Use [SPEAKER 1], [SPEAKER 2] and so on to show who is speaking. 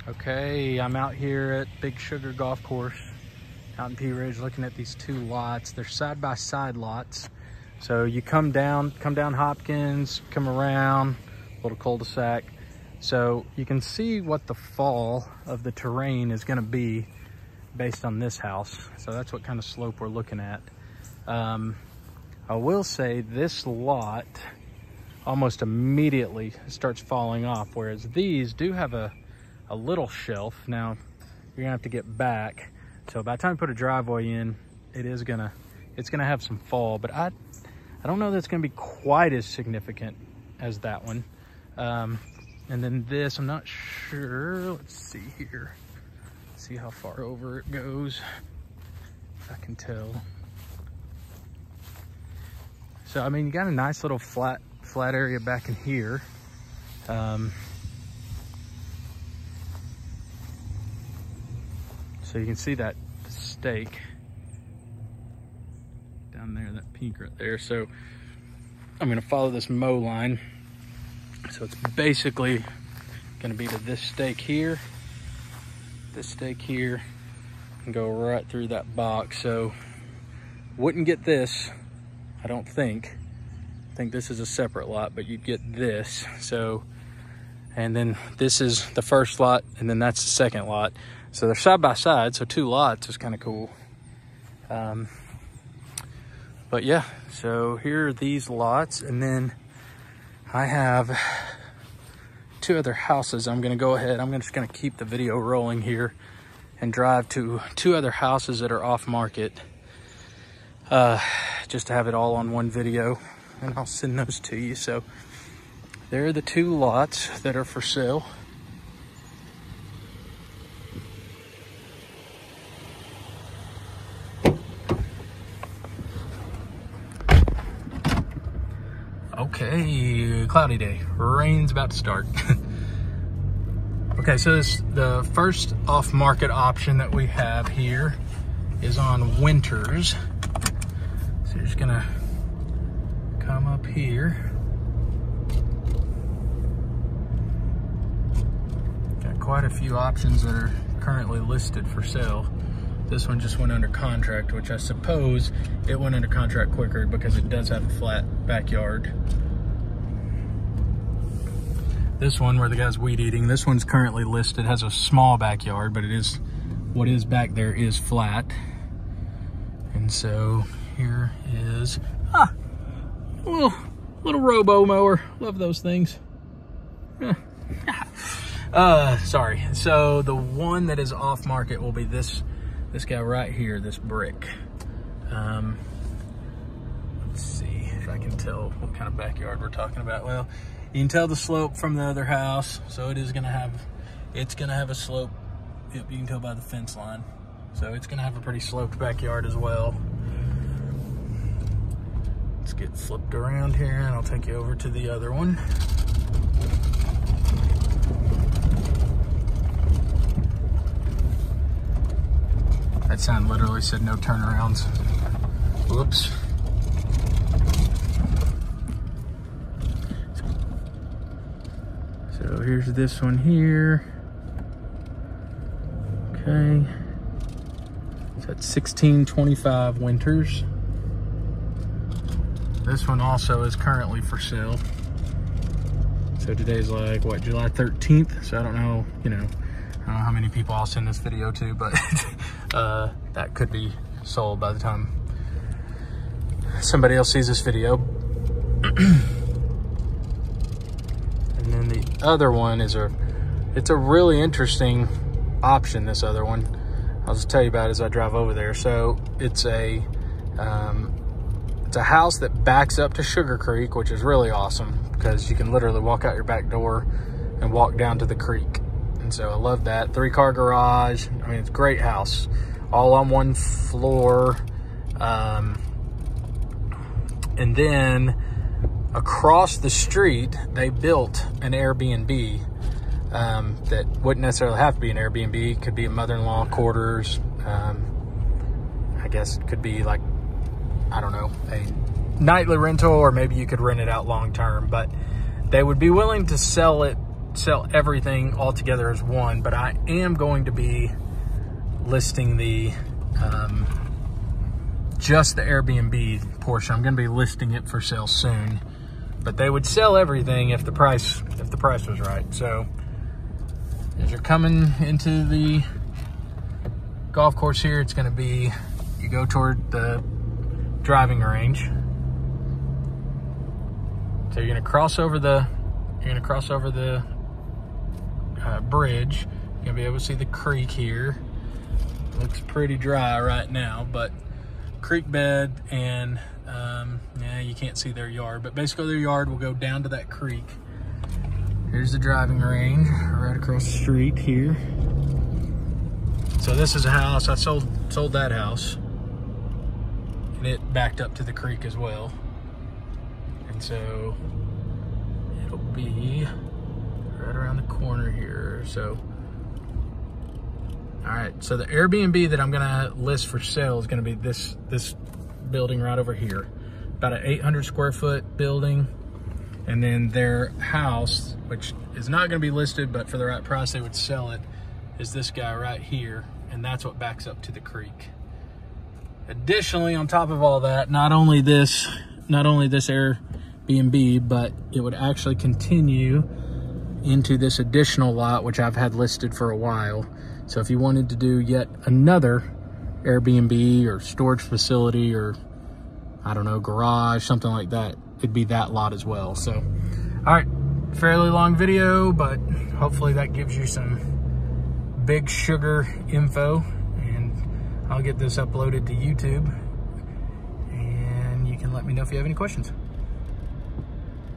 [SPEAKER 1] Okay, I'm out here at Big Sugar Golf Course out in Pea Ridge looking at these two lots. They're side-by-side lots. So you come down Hopkins, come around, little cul-de-sac. So you can see what the fall of the terrain is gonna be based on this house. So that's what kind of slope we're looking at. I will say this lot almost immediately starts falling off, whereas these do have a little shelf. Now you're gonna have to get back, so by the time you put a driveway in, it's gonna have some fall, but I don't know that it's gonna be quite as significant as that one. And then this, I'm not sure. Let's see here, see how far over it goes, if I can tell. So I mean, you got a nice little flat area back in here. So you can see that stake down there, that peak right there. So I'm gonna follow this mow line. So it's basically gonna be to this stake here, and go right through that box. So wouldn't get this, I don't think. I think this is a separate lot, but you'd get this. So, and then this is the first lot, and then that's the second lot. So they're side by side, so two lots is kind of cool. But yeah, so here are these lots, and then I have two other houses. I'm gonna go ahead, I'm just gonna keep the video rolling here and drive to two other houses that are off market, just to have it all on one video, and I'll send those to you. So there are the two lots that are for sale. Okay, cloudy day, rain's about to start. Okay, so the first off-market option that we have here is on Winters. So you're just gonna come up here. Got quite a few options that are currently listed for sale. This one just went under contract, which I suppose it went under contract quicker because it does have a flat backyard. This one where the guy's weed eating, this one's currently listed, has a small backyard, but what is back there is flat. And so here is a little robo mower. Love those things. Sorry. So the one that is off market will be this guy right here, this brick. Let's see if I can tell what kind of backyard we're talking about. Well, you can tell the slope from the other house, so it's gonna have a slope. Yep, you can tell by the fence line. So it's gonna have a pretty sloped backyard as well. Let's get flipped around here and I'll take you over to the other one. That sign literally said no turnarounds. Whoops. So here's this one here. Okay. It's at 1625 Winters. This one also is currently for sale. So today's like, what, July 13th? So I don't know, I don't know how many people I'll send this video to, but that could be sold by the time somebody else sees this video. And then the other one is it's a really interesting option, this other one. I'll just tell you about it as I drive over there. So it's a house that backs up to Sugar Creek, which is really awesome because you can literally walk out your back door and walk down to the creek. And so I love that. 3-car garage. I mean, it's a great house. All on one floor. And then across the street, they built an Airbnb that wouldn't necessarily have to be an Airbnb. It could be a mother-in-law quarters. I guess it could be like, I don't know, a nightly rental, or maybe you could rent it out long-term. But they would be willing to sell it sell everything all together as one, but I am going to be listing the just the Airbnb portion. I'm going to be listing it for sale soon, but they would sell everything if the price was right. So as you're coming into the golf course here, it's going to be, you go toward the driving range. So you're going to cross over the bridge. You're gonna be able to see the creek here. Looks pretty dry right now, but creek bed, and yeah, you can't see their yard, but basically their yard will go down to that creek. Here's the driving range right across the street here. So this is a house. I sold that house, and it backed up to the creek as well. And so it'll be right around the corner here. So, all right, so the Airbnb that I'm gonna list for sale is gonna be this building right over here. About an 800 square foot building. And then their house, which is not gonna be listed, but for the right price they would sell it, is this guy right here. And that's what backs up to the creek. Additionally, on top of all that, not only this Airbnb, but it would actually continue into this additional lot, which I've had listed for a while. So if you wanted to do yet another Airbnb or storage facility, or I don't know, garage, something like that, it'd be that lot as well. So, all right, fairly long video, but hopefully that gives you some Big Sugar info, and I'll get this uploaded to YouTube, and you can let me know if you have any questions.